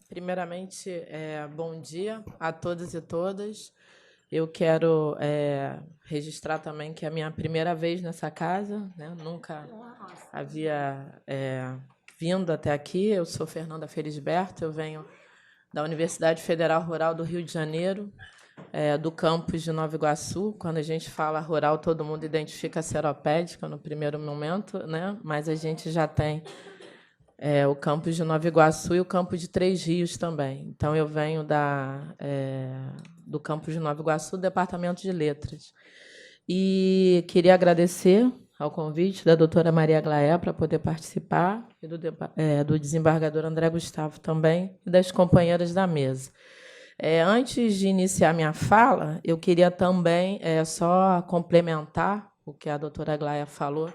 Primeiramente, bom dia a todos e todas. Eu quero registrar também que é a minha primeira vez nessa casa, né? Nunca havia vindo até aqui. Eu sou Fernanda Felisberto, eu venho da Universidade Federal Rural do Rio de Janeiro, do campus de Nova Iguaçu. Quando a gente fala rural, todo mundo identifica a Seropédica no primeiro momento, né? Mas a gente já tem o campus de Nova Iguaçu e o campus de Três Rios também. Então, eu venho do campus de Nova Iguaçu, do Departamento de Letras. E queria agradecer ao convite da doutora Maria Aglaé para poder participar, e do desembargador André Gustavo também, e das companheiras da mesa. Antes de iniciar minha fala, eu queria também só complementar o que a doutora Aglaé falou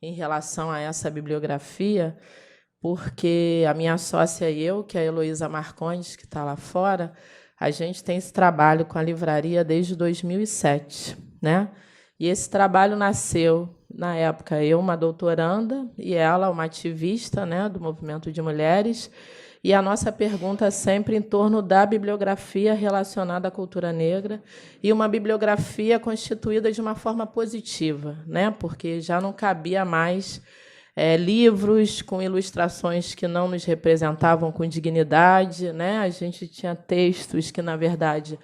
em relação a essa bibliografia, porque a minha sócia e eu, que é a Heloísa Marcondes, que está lá fora, a gente tem esse trabalho com a livraria desde 2007, né? E esse trabalho nasceu, na época, eu, uma doutoranda, e ela, uma ativista, né, do movimento de mulheres, e a nossa pergunta sempre em torno da bibliografia relacionada à cultura negra, e uma bibliografia constituída de uma forma positiva, né, porque já não cabia mais livros com ilustrações que não nos representavam com dignidade, né? A gente tinha textos que, na verdade,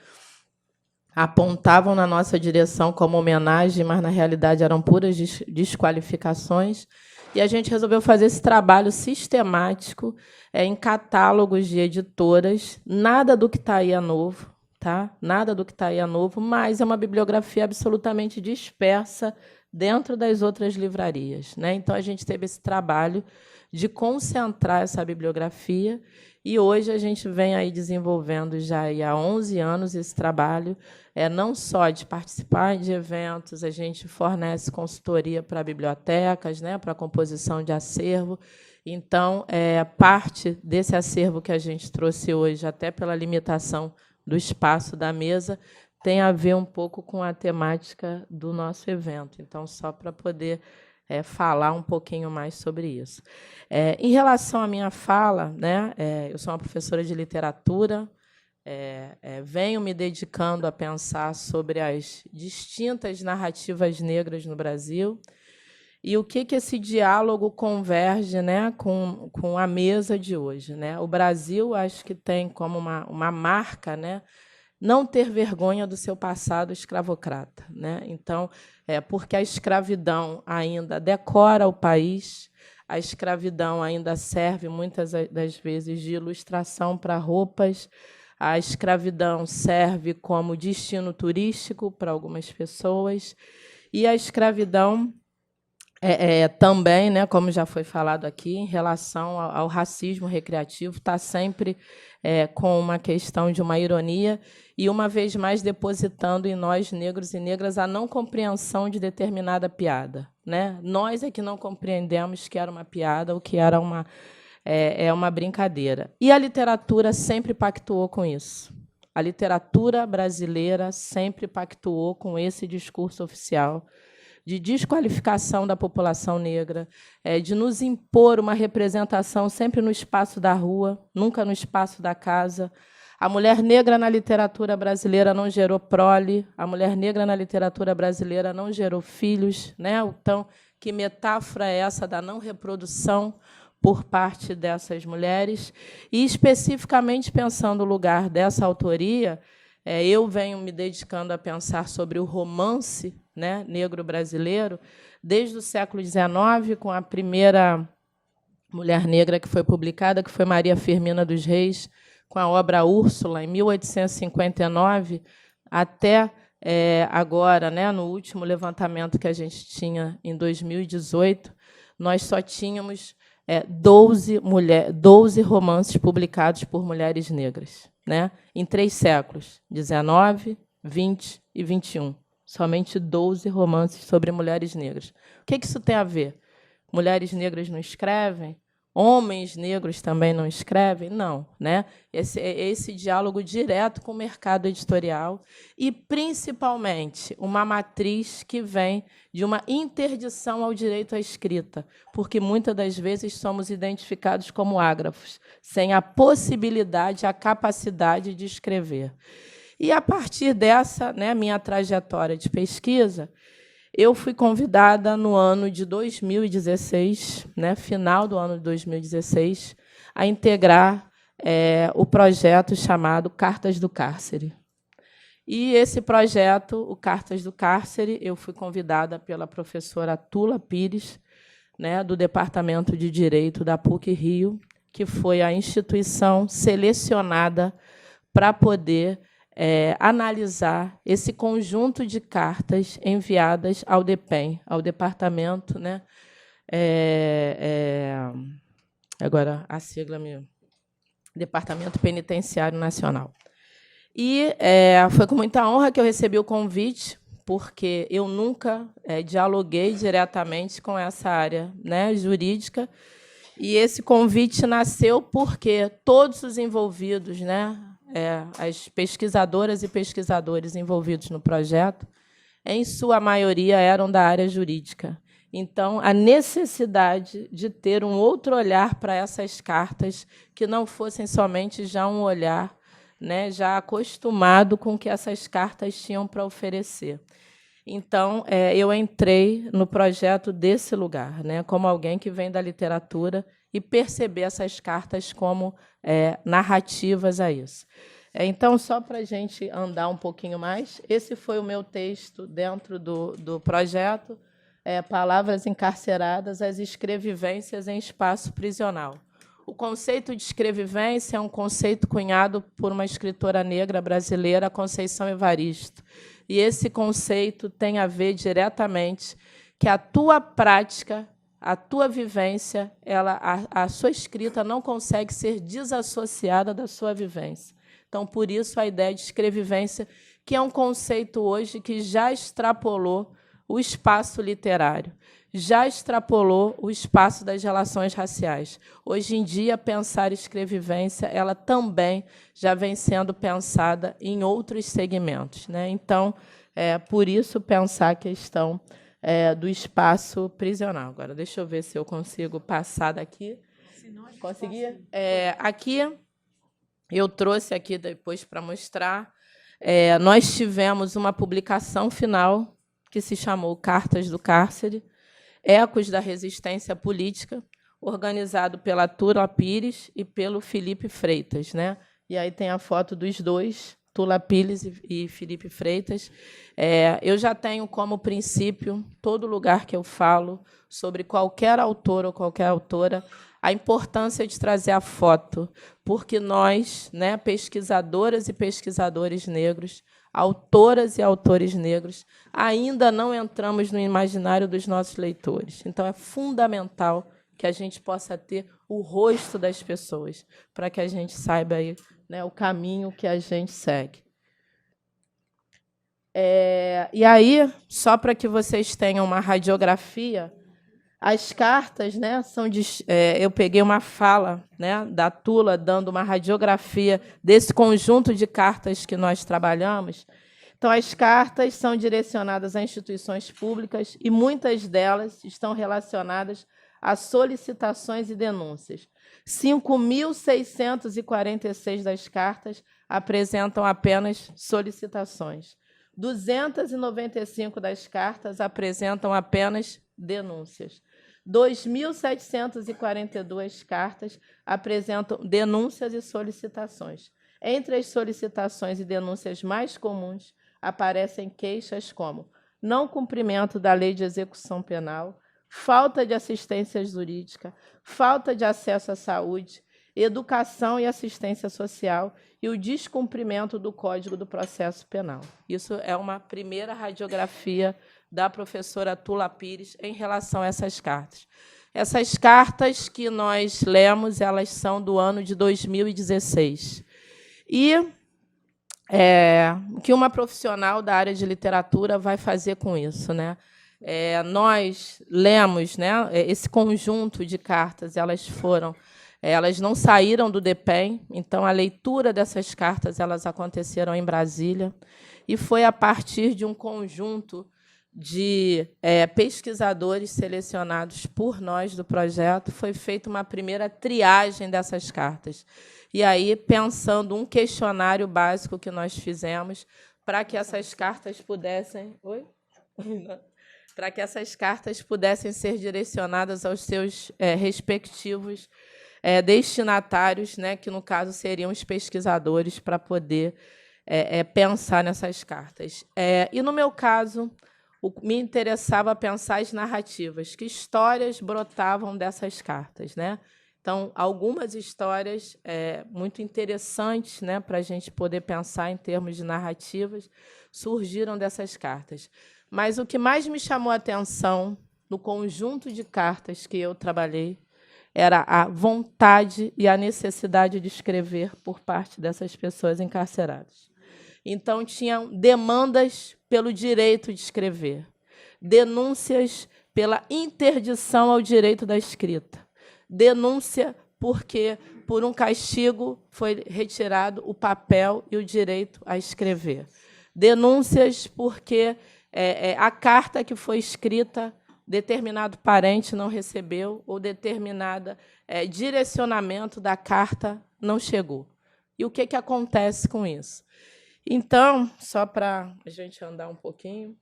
apontavam na nossa direção como homenagem, mas, na realidade, eram puras desqualificações. E a gente resolveu fazer esse trabalho sistemático em catálogos de editoras. Nada do que está aí é novo, tá? Nada do que está aí é novo, mas é uma bibliografia absolutamente dispersa dentro das outras livrarias, né? Então, a gente teve esse trabalho de concentrar essa bibliografia, e hoje a gente vem aí desenvolvendo já aí há 11 anos esse trabalho, não só de participar de eventos, a gente fornece consultoria para bibliotecas, né, para a composição de acervo. Então, parte desse acervo que a gente trouxe hoje, até pela limitação do espaço da mesa, tem a ver um pouco com a temática do nosso evento. Então, só para poder falar um pouquinho mais sobre isso. Em relação à minha fala, né, eu sou uma professora de literatura, venho me dedicando a pensar sobre as distintas narrativas negras no Brasil e o que esse diálogo converge, né, com a mesa de hoje, né? O Brasil, acho que tem como uma marca, né, não ter vergonha do seu passado escravocrata, né? Então, porque a escravidão ainda decora o país, a escravidão ainda serve, muitas das vezes, de ilustração para roupas, a escravidão serve como destino turístico para algumas pessoas, e a escravidão também, né, como já foi falado aqui, em relação ao racismo recreativo, está sempre com uma questão de uma ironia e, uma vez mais, depositando em nós, negros e negras, a não compreensão de determinada piada, né? Nós é que não compreendemos que era uma piada ou que era uma brincadeira. E a literatura sempre pactuou com isso. A literatura brasileira sempre pactuou com esse discurso oficial de desqualificação da população negra, de nos impor uma representação sempre no espaço da rua, nunca no espaço da casa. A mulher negra na literatura brasileira não gerou prole, a mulher negra na literatura brasileira não gerou filhos, né? Então, que metáfora é essa da não reprodução por parte dessas mulheres? E, especificamente, pensando o lugar dessa autoria, eu venho me dedicando a pensar sobre o romance, né, negro brasileiro, desde o século XIX, com a primeira mulher negra que foi publicada, que foi Maria Firmina dos Reis, com a obra Úrsula, em 1859, até agora, né, no último levantamento que a gente tinha em 2018, nós só tínhamos 12 romances publicados por mulheres negras, né, em 3 séculos, 19, 20 e 21. Somente 12 romances sobre mulheres negras. O que isso tem a ver? Mulheres negras não escrevem? Homens negros também não escrevem? Não, né? Esse diálogo direto com o mercado editorial e, principalmente, uma matriz que vem de uma interdição ao direito à escrita, porque, muitas das vezes, somos identificados como ágrafos, sem a possibilidade, a capacidade de escrever. E, a partir dessa, né, minha trajetória de pesquisa, eu fui convidada no ano de 2016, né, final do ano de 2016, a integrar o projeto chamado Cartas do Cárcere. E esse projeto, o Cartas do Cárcere, eu fui convidada pela professora Tula Pires, né, do Departamento de Direito da PUC-Rio, que foi a instituição selecionada para poder analisar esse conjunto de cartas enviadas ao DEPEN, ao Departamento, né? Agora a sigla Departamento Penitenciário Nacional. E foi com muita honra que eu recebi o convite, porque eu nunca dialoguei diretamente com essa área, né, jurídica. E esse convite nasceu porque todos os envolvidos, né, as pesquisadoras e pesquisadores envolvidos no projeto, em sua maioria, eram da área jurídica. Então, a necessidade de ter um outro olhar para essas cartas, que não fossem somente já um olhar, né, já acostumado com o que essas cartas tinham para oferecer. Então, eu entrei no projeto desse lugar, né, como alguém que vem da literatura e perceber essas cartas como narrativas a isso. Então, só para a gente andar um pouquinho mais, esse foi o meu texto dentro do projeto, Palavras Encarceradas, as escrevivências em espaço prisional. O conceito de escrevivência é um conceito cunhado por uma escritora negra brasileira, Conceição Evaristo. E esse conceito tem a ver diretamente que a tua prática, a tua vivência, a sua escrita não consegue ser desassociada da sua vivência. Então, por isso, a ideia de escrevivência, que é um conceito hoje que já extrapolou o espaço literário, já extrapolou o espaço das relações raciais. Hoje em dia, pensar escrevivência, ela também já vem sendo pensada em outros segmentos, né? Então, por isso, pensar a questão do espaço prisional. Agora, deixa eu ver se eu consigo passar daqui. Consegui? Aqui, eu trouxe aqui depois para mostrar. Nós tivemos uma publicação final que se chamou Cartas do Cárcere, Ecos da Resistência Política, organizado pela Tula Pires e pelo Felipe Freitas, né? E aí tem a foto dos dois, Tula Pires e Felipe Freitas. Eu já tenho como princípio, todo lugar que eu falo, sobre qualquer autor ou qualquer autora, a importância de trazer a foto, porque nós, né, pesquisadoras e pesquisadores negros, autoras e autores negros, ainda não entramos no imaginário dos nossos leitores. Então, é fundamental que a gente possa ter o rosto das pessoas, para que a gente saiba aí, né, o caminho que a gente segue. E aí, só para que vocês tenham uma radiografia, as cartas, né, são de, eu peguei uma fala, né, da Tula dando uma radiografia desse conjunto de cartas que nós trabalhamos. Então, as cartas são direcionadas a instituições públicas e muitas delas estão relacionadas a solicitações e denúncias. 5.646 das cartas apresentam apenas solicitações. 295 das cartas apresentam apenas denúncias. 2.742 cartas apresentam denúncias e solicitações. Entre as solicitações e denúncias mais comuns, aparecem queixas como não cumprimento da lei de execução penal, falta de assistência jurídica, falta de acesso à saúde, educação e assistência social e o descumprimento do Código do Processo Penal. Isso é uma primeira radiografia da professora Tula Pires em relação a essas cartas. Essas cartas que nós lemos, elas são do ano de 2016. E O que uma profissional da área de literatura vai fazer com isso, né? Nós lemos, né, esse conjunto de cartas, elas não saíram do DEPEN, então a leitura dessas cartas elas aconteceram em Brasília, e foi a partir de um conjunto de pesquisadores selecionados por nós do projeto, foi feita uma primeira triagem dessas cartas. E aí, pensando um questionário básico que nós fizemos para que essas cartas pudessem... Oi? Para que essas cartas pudessem ser direcionadas aos seus respectivos destinatários, né, que, no caso, seriam os pesquisadores, para poder pensar nessas cartas. E, no meu caso, me interessava pensar as narrativas, que histórias brotavam dessas cartas, né? Então, algumas histórias muito interessantes, né, para a gente poder pensar em termos de narrativas, surgiram dessas cartas. Mas o que mais me chamou a atenção no conjunto de cartas que eu trabalhei era a vontade e a necessidade de escrever por parte dessas pessoas encarceradas. Então, tinham demandas pelo direito de escrever, denúncias pela interdição ao direito da escrita, denúncia porque, por um castigo, foi retirado o papel e o direito a escrever, denúncias porque a carta que foi escrita, determinado parente não recebeu, ou determinado direcionamento da carta não chegou. E o que acontece com isso? Então, só para a gente andar um pouquinho,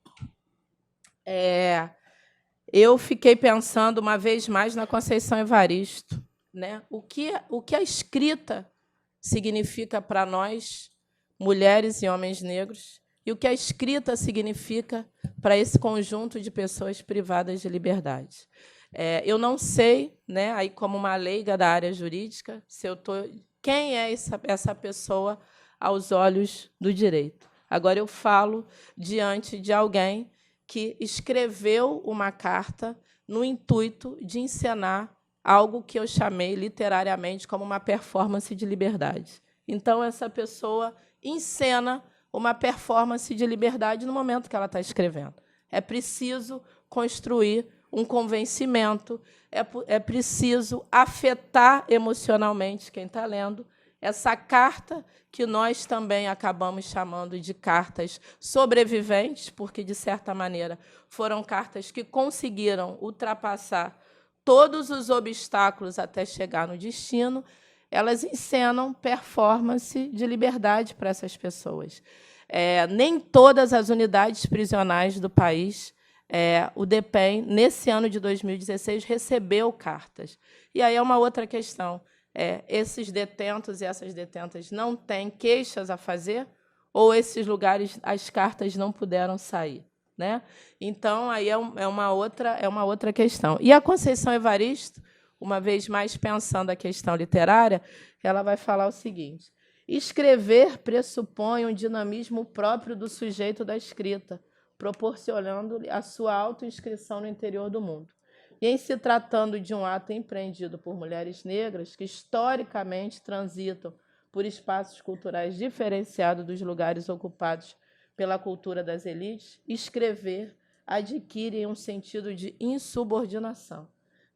eu fiquei pensando, uma vez mais, na Conceição Evaristo, né? O que a escrita significa para nós, mulheres e homens negros, e o que a escrita significa para esse conjunto de pessoas privadas de liberdade. Eu não sei, né, aí como uma leiga da área jurídica, quem é essa pessoa aos olhos do direito. Agora, eu falo diante de alguém que escreveu uma carta no intuito de encenar algo que eu chamei literariamente como uma performance de liberdade. Então, essa pessoa encena uma performance de liberdade no momento que ela está escrevendo. É preciso construir um convencimento, é preciso afetar emocionalmente quem está lendo. Essa carta, que nós também acabamos chamando de cartas sobreviventes, porque, de certa maneira, foram cartas que conseguiram ultrapassar todos os obstáculos até chegar no destino, elas encenam performance de liberdade para essas pessoas. Nem todas as unidades prisionais do país, o DEPEN, nesse ano de 2016, recebeu cartas. E aí é uma outra questão. Esses detentos e essas detentas não têm queixas a fazer, ou esses lugares, as cartas não puderam sair, né? Então, aí é uma outra questão. E a Conceição Evaristo, uma vez mais pensando a questão literária, ela vai falar o seguinte: escrever pressupõe um dinamismo próprio do sujeito da escrita, proporcionando a sua autoinscrição no interior do mundo. E, em se tratando de um ato empreendido por mulheres negras que, historicamente, transitam por espaços culturais diferenciados dos lugares ocupados pela cultura das elites, escrever adquire um sentido de insubordinação.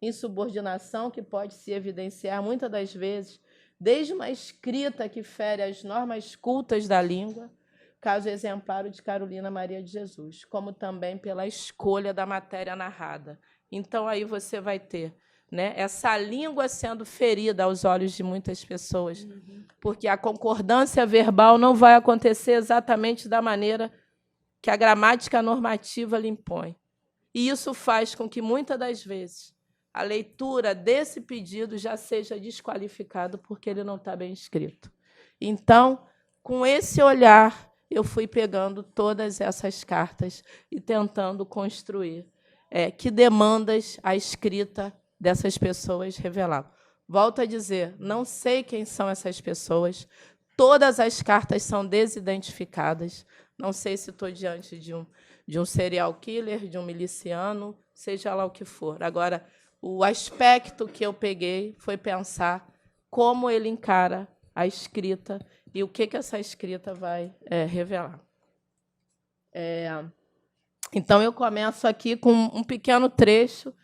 Insubordinação que pode se evidenciar, muitas das vezes, desde uma escrita que fere as normas cultas da língua, caso exemplar o de Carolina Maria de Jesus, como também pela escolha da matéria narrada. Então, aí você vai ter, né, essa língua sendo ferida aos olhos de muitas pessoas, porque a concordância verbal não vai acontecer exatamente da maneira que a gramática normativa lhe impõe. E isso faz com que, muitas das vezes, a leitura desse pedido já seja desqualificado porque ele não está bem escrito. Então, com esse olhar, eu fui pegando todas essas cartas e tentando construir que demandas a escrita dessas pessoas revelava. Volto a dizer, não sei quem são essas pessoas, todas as cartas são desidentificadas, não sei se estou diante de um serial killer, de um miliciano, seja lá o que for. Agora, o aspecto que eu peguei foi pensar como ele encara a escrita e o que essa escrita vai revelar. Então, eu começo aqui com um pequeno trecho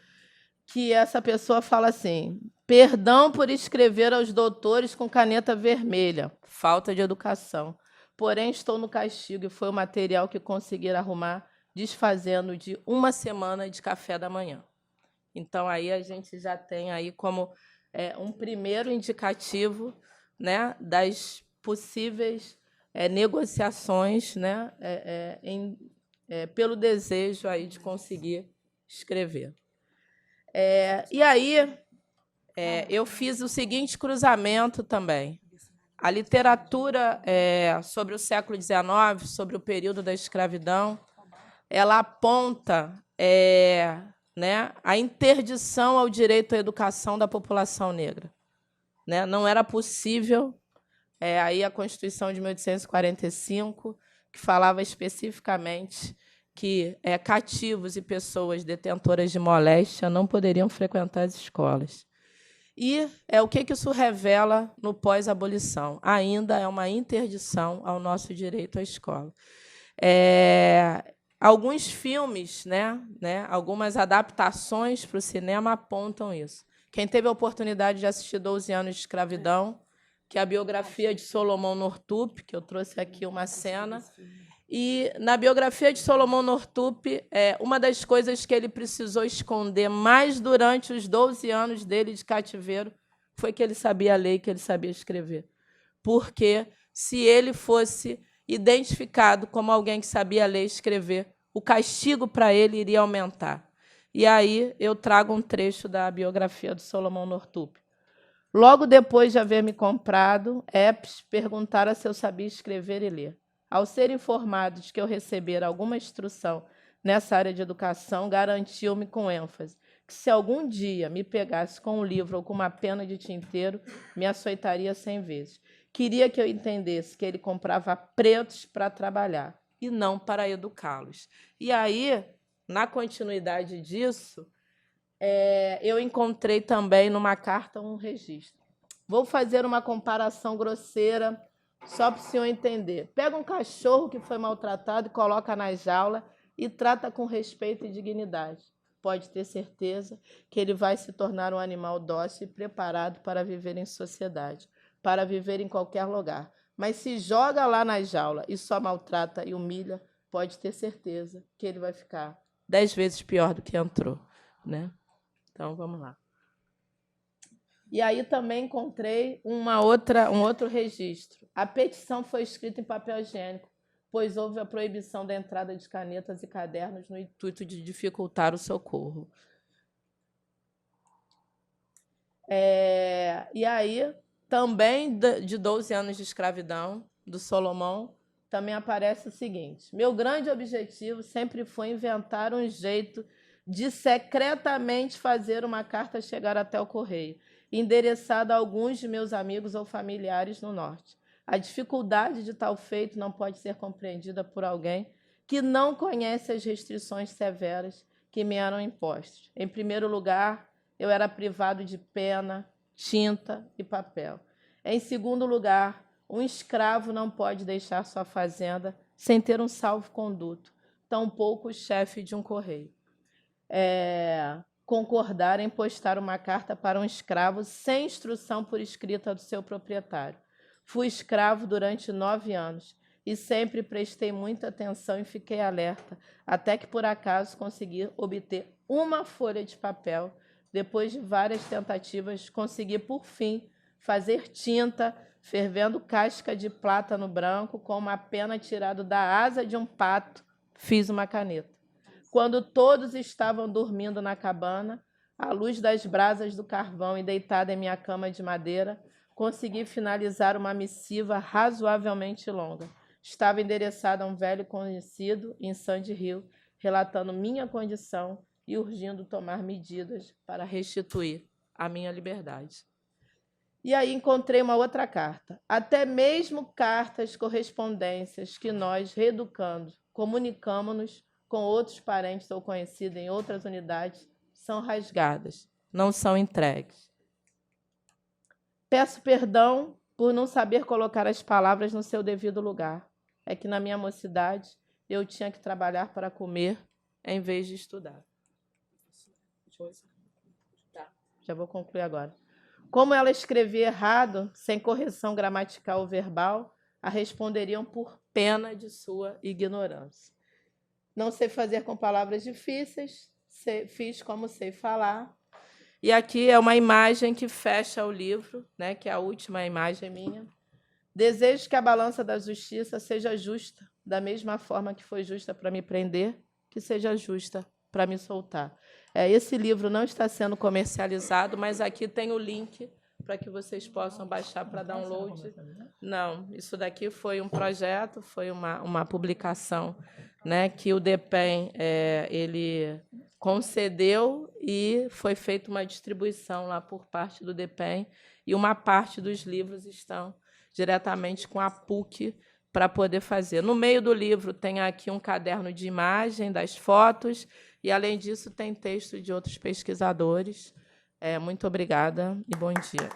que essa pessoa fala assim: perdão por escrever aos doutores com caneta vermelha, falta de educação. Porém, estou no castigo e foi o material que consegui arrumar, desfazendo de uma semana de café da manhã. Então, aí a gente já tem aí como um primeiro indicativo, né, das possíveis negociações, né, pelo desejo aí de conseguir escrever. E aí eu fiz o seguinte cruzamento também. A literatura sobre o século XIX, sobre o período da escravidão, ela aponta né, a interdição ao direito à educação da população negra. Né? Não era possível, aí a Constituição de 1845, que falava especificamente que cativos e pessoas detentoras de moléstia não poderiam frequentar as escolas. E o que isso revela no pós-abolição? Ainda é uma interdição ao nosso direito à escola. Alguns filmes, né, algumas adaptações para o cinema apontam isso. Quem teve a oportunidade de assistir 12 anos de escravidão, que é a biografia de Solomon Northup, que eu trouxe aqui uma cena, e na biografia de Solomon Northup, uma das coisas que ele precisou esconder mais durante os 12 anos dele de cativeiro foi que ele sabia ler e que ele sabia escrever. Porque se ele fosse identificado como alguém que sabia ler e escrever, o castigo para ele iria aumentar. E aí eu trago um trecho da biografia do Solomon Northup. Logo depois de haver me comprado, Epps perguntara se eu sabia escrever e ler. Ao ser informado de que eu recebera alguma instrução nessa área de educação, garantiu-me com ênfase que, se algum dia me pegasse com um livro ou com uma pena de tinteiro, me açoitaria 100 vezes. Queria que eu entendesse que ele comprava pretos para trabalhar e não para educá-los. E aí, na continuidade disso, eu encontrei também numa carta um registro. Vou fazer uma comparação grosseira, só para o senhor entender. Pega um cachorro que foi maltratado e coloca na jaula e trata com respeito e dignidade. Pode ter certeza que ele vai se tornar um animal dócil e preparado para viver em sociedade, para viver em qualquer lugar. Mas se joga lá na jaula e só maltrata e humilha, pode ter certeza que ele vai ficar 10 vezes pior do que entrou, né? Então, vamos lá. E aí também encontrei um outro registro. A petição foi escrita em papel higiênico, pois houve a proibição da entrada de canetas e cadernos no intuito de dificultar o socorro. E aí, também de 12 anos de escravidão, do Solomon, também aparece o seguinte: meu grande objetivo sempre foi inventar um jeito de secretamente fazer uma carta chegar até o correio, endereçada a alguns de meus amigos ou familiares no norte. A dificuldade de tal feito não pode ser compreendida por alguém que não conhece as restrições severas que me eram impostas. Em primeiro lugar, eu era privado de pena, tinta e papel. Em segundo lugar, um escravo não pode deixar sua fazenda sem ter um salvo-conduto, tampouco o chefe de um correio. Concordar em postar uma carta para um escravo sem instrução por escrita do seu proprietário. Fui escravo durante 9 anos e sempre prestei muita atenção e fiquei alerta, até que por acaso consegui obter uma folha de papel. Depois de várias tentativas, consegui por fim fazer tinta, fervendo casca de plátano branco com uma pena tirada da asa de um pato, fiz uma caneta. Quando todos estavam dormindo na cabana, à luz das brasas do carvão e deitada em minha cama de madeira, consegui finalizar uma missiva razoavelmente longa. Estava endereçada a um velho conhecido em Sandy Hill, relatando minha condição e urgindo tomar medidas para restituir a minha liberdade. E aí encontrei uma outra carta. Até mesmo cartas, correspondências que nós, reeducando, comunicamos-nos com outros parentes ou conhecidos em outras unidades, são rasgadas, não são entregues. Peço perdão por não saber colocar as palavras no seu devido lugar. É que na minha mocidade eu tinha que trabalhar para comer em vez de estudar. Tá, já vou concluir agora. Como ela escrevia errado, sem correção gramatical ou verbal, a responderiam por pena de sua ignorância. Não sei fazer com palavras difíceis, fiz como sei falar. E aqui é uma imagem que fecha o livro, né, que é a última imagem minha. Desejo que a balança da justiça seja justa, da mesma forma que foi justa para me prender, que seja justa para me soltar. Esse livro não está sendo comercializado, mas aqui tem o link para que vocês possam baixar para download. Não, isso daqui foi um projeto, foi uma publicação, né, que o DEPEN ele concedeu e foi feita uma distribuição lá por parte do DEPEN, e uma parte dos livros estão diretamente com a PUC para poder fazer. No meio do livro tem aqui um caderno de imagem das fotos e, além disso, tem texto de outros pesquisadores. Muito obrigada e bom dia.